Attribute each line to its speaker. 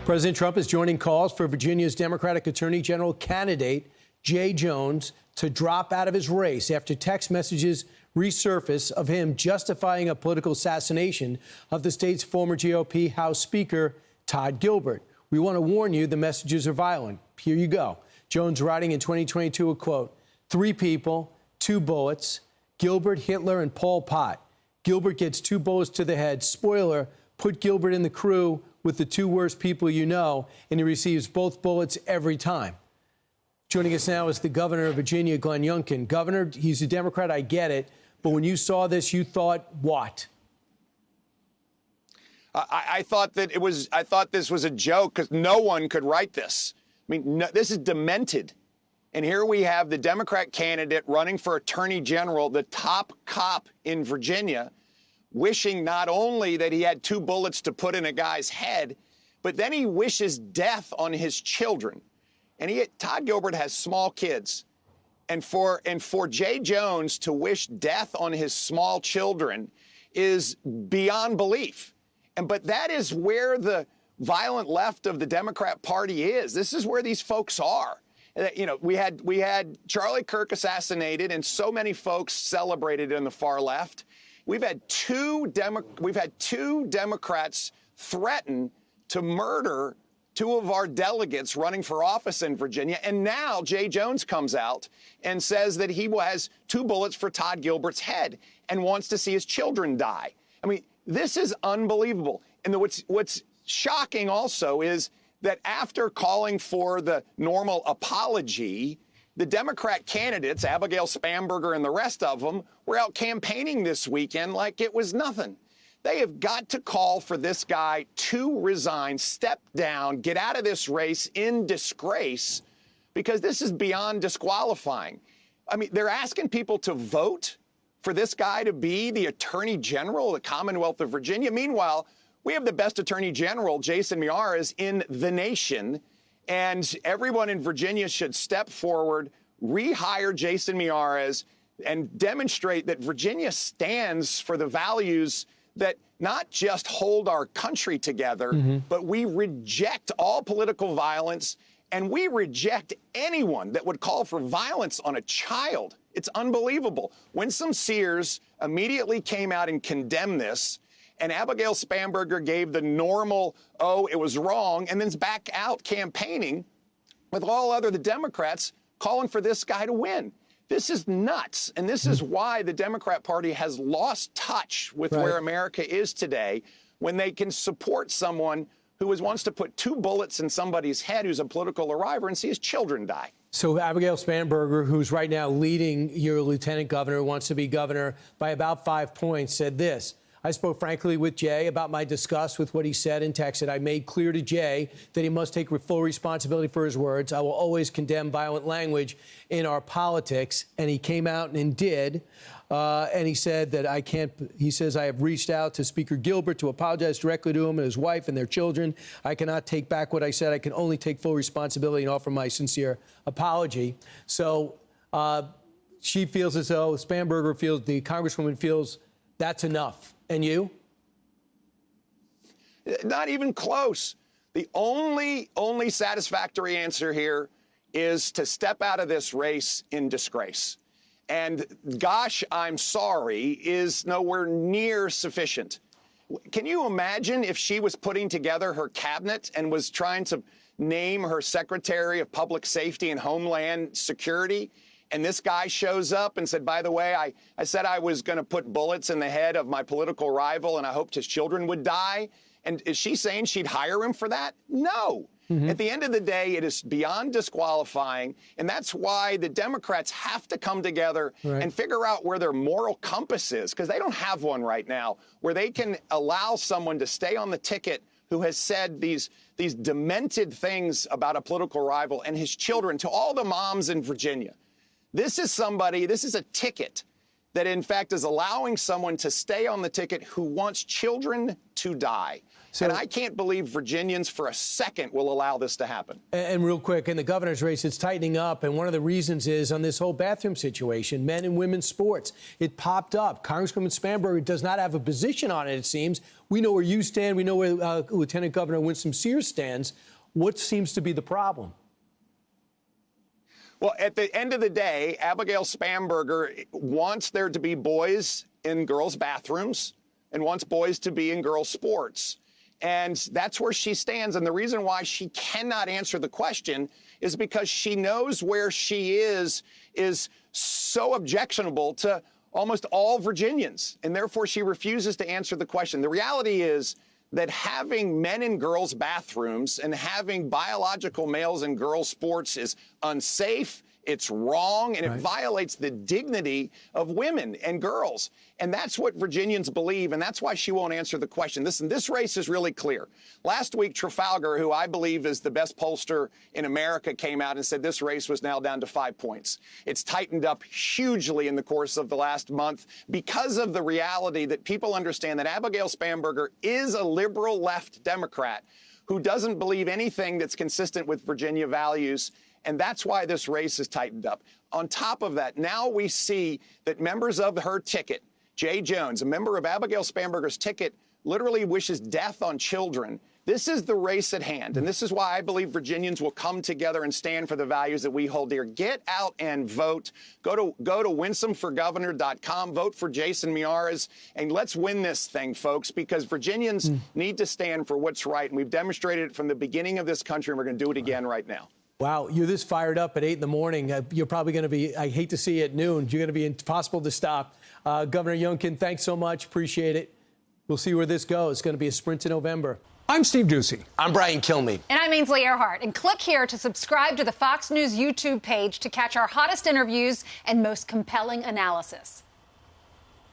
Speaker 1: President Trump is joining calls for Virginia's Democratic Attorney General candidate, Jay Jones, to drop out of his race after text messages resurface of him justifying a political assassination of the state's former GOP House Speaker, Todd Gilbert. We want to warn you, the messages are violent. Here you go. Jones writing in 2022 a quote, 3 people, 2 bullets, Gilbert, Hitler, and Pol Pot. Gilbert gets 2 bullets to the head. Spoiler, put Gilbert in the crew with the 2 worst people you know, and he receives both bullets every time. Joining us now is the governor of Virginia, Glenn Youngkin. Governor, he's a Democrat, I get it, but when you saw this, you thought what?
Speaker 2: I thought this was a joke because no one could write this. I mean, no, this is demented. And here we have the Democrat candidate running for attorney general, the top cop in Virginia, wishing not only that he had 2 bullets to put in a guy's head, but then he wishes death on his children. And Todd Gilbert has small kids. And for Jay Jones to wish death on his small children is beyond belief. But that is where the violent left of the Democrat Party is. This is where these folks are. You know, we had Charlie Kirk assassinated, and so many folks celebrated in the far left. We've had two Democrats threaten to murder 2 of our delegates running for office in Virginia. And now Jay Jones comes out and says that he has 2 bullets for Todd Gilbert's head and wants to see his children die. I mean, this is unbelievable. And what's shocking also is that after calling for the normal apology, the Democrat candidates, Abigail Spanberger and the rest of them, were out campaigning this weekend like it was nothing. They have got to call for this guy to resign, step down, get out of this race in disgrace, because this is beyond disqualifying. I mean, they're asking people to vote for this guy to be the Attorney General of the Commonwealth of Virginia. Meanwhile, we have the best Attorney General, Jason Miyares, in the nation, and everyone in Virginia should step forward, rehire Jason Miyares, and demonstrate that Virginia stands for the values that not just hold our country together, but we reject all political violence, and we reject anyone that would call for violence on a child. It's unbelievable. Winsome Sears immediately came out and condemned this, and Abigail Spanberger gave the normal, oh, it was wrong, and then's back out campaigning with the Democrats calling for this guy to win. This is nuts, and this is why the Democrat Party has lost touch with where America is today, when they can support someone who wants to put 2 bullets in somebody's head who's a political arrival and see his children die.
Speaker 1: So Abigail Spanberger, who's right now leading your lieutenant governor, wants to be governor by about 5 points, said this: I spoke frankly with Jay about my disgust with what he said and texted. I made clear to Jay that he must take full responsibility for his words. I will always condemn violent language in our politics. And he came out and did. And he said that he says, I have reached out to Speaker Gilbert to apologize directly to him and his wife and their children. I cannot take back what I said. I can only take full responsibility and offer my sincere apology. So she feels as though Spanberger feels, the Congresswoman feels, that's enough. And you?
Speaker 2: Not even close. The only satisfactory answer here is to step out of this race in disgrace. And gosh, I'm sorry is nowhere near sufficient. Can you imagine if she was putting together her cabinet and was trying to name her Secretary of Public Safety and Homeland Security, and this guy shows up and said, by the way, I said I was going to put bullets in the head of my political rival and I hoped his children would die? And is she saying she'd hire him for that? No. At the end of the day, it is beyond disqualifying. And that's why the Democrats have to come together and figure out where their moral compass is, because they don't have one right now, where they can allow someone to stay on the ticket who has said these demented things about a political rival and his children to all the moms in Virginia. This is a ticket that in fact is allowing someone to stay on the ticket who wants children to die. And I can't believe Virginians for a second will allow this to happen.
Speaker 1: And real quick, in the governor's race, it's tightening up. And one of the reasons is on this whole bathroom situation, men and women's sports. It popped up. Congresswoman Spanberger does not have a position on it, it seems. We know where you stand. We know where Lieutenant Governor Winsome Sears stands. What seems to be the problem?
Speaker 2: Well, at the end of the day, Abigail Spanberger wants there to be boys in girls' bathrooms and wants boys to be in girls' sports. And that's where she stands. And the reason why she cannot answer the question is because she knows where she is so objectionable to almost all Virginians. And therefore, she refuses to answer the question. The reality is that having men in girls' bathrooms and having biological males in girls' sports is unsafe. It's wrong, and it violates the dignity of women and girls. And that's what Virginians believe, and that's why she won't answer the question. Listen, this race is really clear. Last week, Trafalgar, who I believe is the best pollster in America, came out and said this race was now down to 5 points. It's tightened up hugely in the course of the last month because of the reality that people understand that Abigail Spanberger is a liberal left Democrat who doesn't believe anything that's consistent with Virginia values. And that's why this race is tightened up. On top of that, now we see that members of her ticket, Jay Jones, a member of Abigail Spanberger's ticket, literally wishes death on children. This is the race at hand. And this is why I believe Virginians will come together and stand for the values that we hold dear. Get out and vote. Go to winsomeforgovernor.com. Vote for Jason Miyares. And let's win this thing, folks, because Virginians need to stand for what's right. And we've demonstrated it from the beginning of this country, and we're going to do it again right now.
Speaker 1: Wow, you're this fired up at 8 in the morning. You're probably going to be, I hate to see you at noon. You're going to be impossible to stop. Governor Youngkin, thanks so much. Appreciate it. We'll see where this goes. It's going to be a sprint to November.
Speaker 3: I'm Steve Doocy.
Speaker 1: I'm Brian Kilmeade.
Speaker 4: And I'm Ainsley Earhart. And click here to subscribe to the Fox News YouTube page to catch our hottest interviews and most compelling analysis.